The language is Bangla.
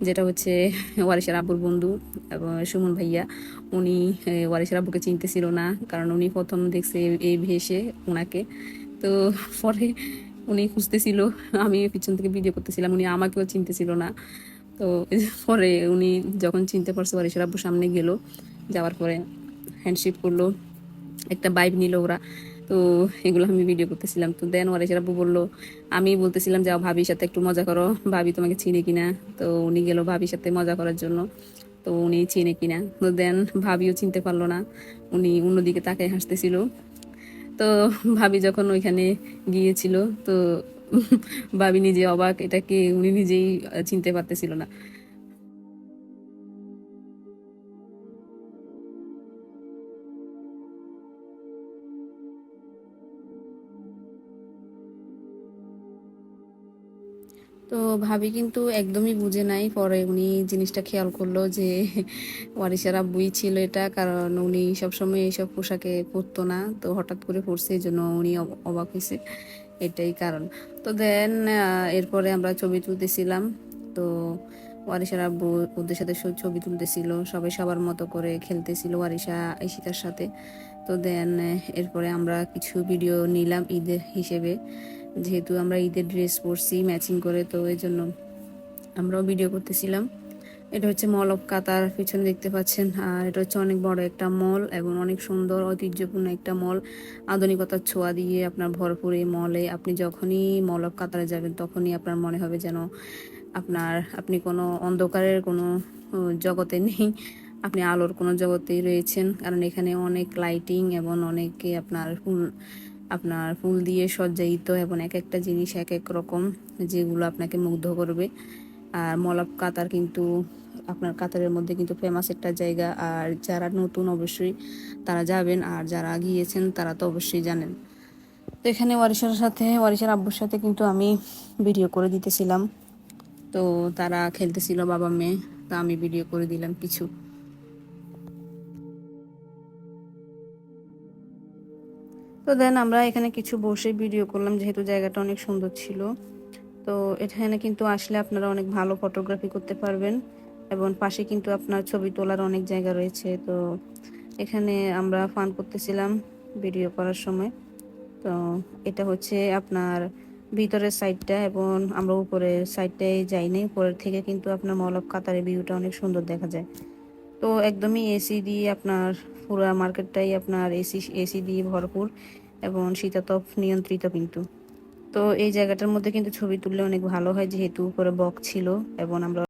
যেটা হচ্ছে ওয়ারিশের আব্বুর বন্ধু এবং সুমন ভাইয়া। উনি ওয়ারিশের আব্বুকে চিনতেছিল না, কারণ উনি প্রথম দেখছে এই ভেসে ওনাকে। তো পরে উনি খুঁজতেছিল, আমি পিছন থেকে ভিডিও করতেছিলাম, উনি আমাকেও চিনতেছিল না। তো পরে উনি যখন চিনতে পারছে ওয়ারিশের আব্বুর সামনে গেল, যাওয়ার পরে হ্যান্ডশেক করলো, একটা বাইক নিল ওরা। তো এগুলো আমি ভিডিও করতেছিলাম। তো দেন ওয়ারিশের আব্বু বললো, আমি বলতেছিলাম যাও ভাবির সাথে একটু মজা করো, ভাবি তোমাকে চিনে কিনা। তো উনি গেল ভাবির সাথে মজা করার জন্য, তো উনি চিনে কিনা। তো দেন ভাবিও চিনতে পারলো না, উনি অন্যদিকে তাকায় হাসতেছিল। তো ভাবি যখন ওইখানে গিয়েছিল, তো ভাবি নিজে অবাক, এটাকে উনি নিজেই চিনতে পারতেছিল না। তো ভাবি কিন্তু একদমই বুঝে নাই, পরে উনি জিনিসটা খেয়াল করলো যে ওয়ারিশের আব্বুই ছিল এটা, কারণ উনি সবসময় এইসব পোশাকে পরতো না, তো হঠাৎ করে পরছে, এই জন্য উনি অবাক হয়েছে, এটাই কারণ। তো দেন এরপরে আমরা ছবি তুলতেছিলাম। তো ওয়ারিশার আব্বু ওদের সাথে ছবি তুলতেছিল, সবাই সবার মতো করে খেলতেছিল ওয়ারিশা ঈশিতার সাথে। তো দেন এরপরে আমরা কিছু ভিডিও নিলাম ঈদের হিসেবে, যেহেতু আমরা ঈদের ড্রেস পরছি ম্যাচিং করে, তো এই জন্য আমরাও ভিডিও করতেছিলাম। এটা হচ্ছে মল অফ কাতার, পিছনে দেখতে পাচ্ছেন। আর এটা হচ্ছে অনেক বড় একটা মল এবং অনেক সুন্দর ঐতিহ্যপূর্ণ একটা মল, আধুনিকতার ছোঁয়া দিয়ে আপনার ভরপুর এই মলে। আপনি যখনই মল অফ কাতারে যাবেন তখনই আপনার মনে হবে যেন আপনি কোনো অন্ধকারের কোনো জগতে নেই, আপনি আলোর কোনো জগতেই রয়েছেন। কারণ এখানে অনেক লাইটিং এবং অনেকে আপনার ফুল দিয়ে সজ্জায়িত, এবং এক একটা জিনিস এক এক রকম, যেগুলো আপনাকে মুগ্ধ করবে। আর মল অফ কাতার কিন্তু আপনার কাতারের মধ্যে কিন্তু ফেমাস একটা জায়গা, আর যারা নতুন অবশ্যই তারা যাবেন, আর যারা গিয়েছেন তারা তো অবশ্যই জানেন। তো এখানে ওয়ারিশার আব্বুর সাথে কিন্তু আমি ভিডিও করে দিতেছিলাম। তো তারা খেলতেছিল বাবা মেয়ে, তো আমি ভিডিও করে দিলাম কিছু। তো দেন আমরা এখানে কিছু বসে ভিডিও করলাম, যেহেতু জায়গাটা অনেক সুন্দর ছিল। তো এখানে কিন্তু আসলে আপনারা অনেক ভালো ফটোগ্রাফি করতে পারবেন, এবং পাশে কিন্তু আপনার ছবি তোলার অনেক জায়গা রয়েছে। তো এখানে আমরা ফান করতেছিলাম ভিডিও করার সময়। তো এটা হচ্ছে আপনার ভিতরের সাইডটা, এবং আমরা উপরের সাইডটাই যাইনি, উপরের থেকে কিন্তু আপনার মল অফ কাতারের ভিউটা অনেক সুন্দর দেখা যায়। তো একদমই এসি দিয়ে আপনার পুরো মার্কেটটাই আপনার এসি দিয়ে ভরপুর, এবং শীতাতপ নিয়ন্ত্রিত কিন্তু। তো এই জায়গাটার মধ্যে কিন্তু ছবি তুললে অনেক ভালো হয়, যেহেতু উপরে বক ছিল, এবং আমরা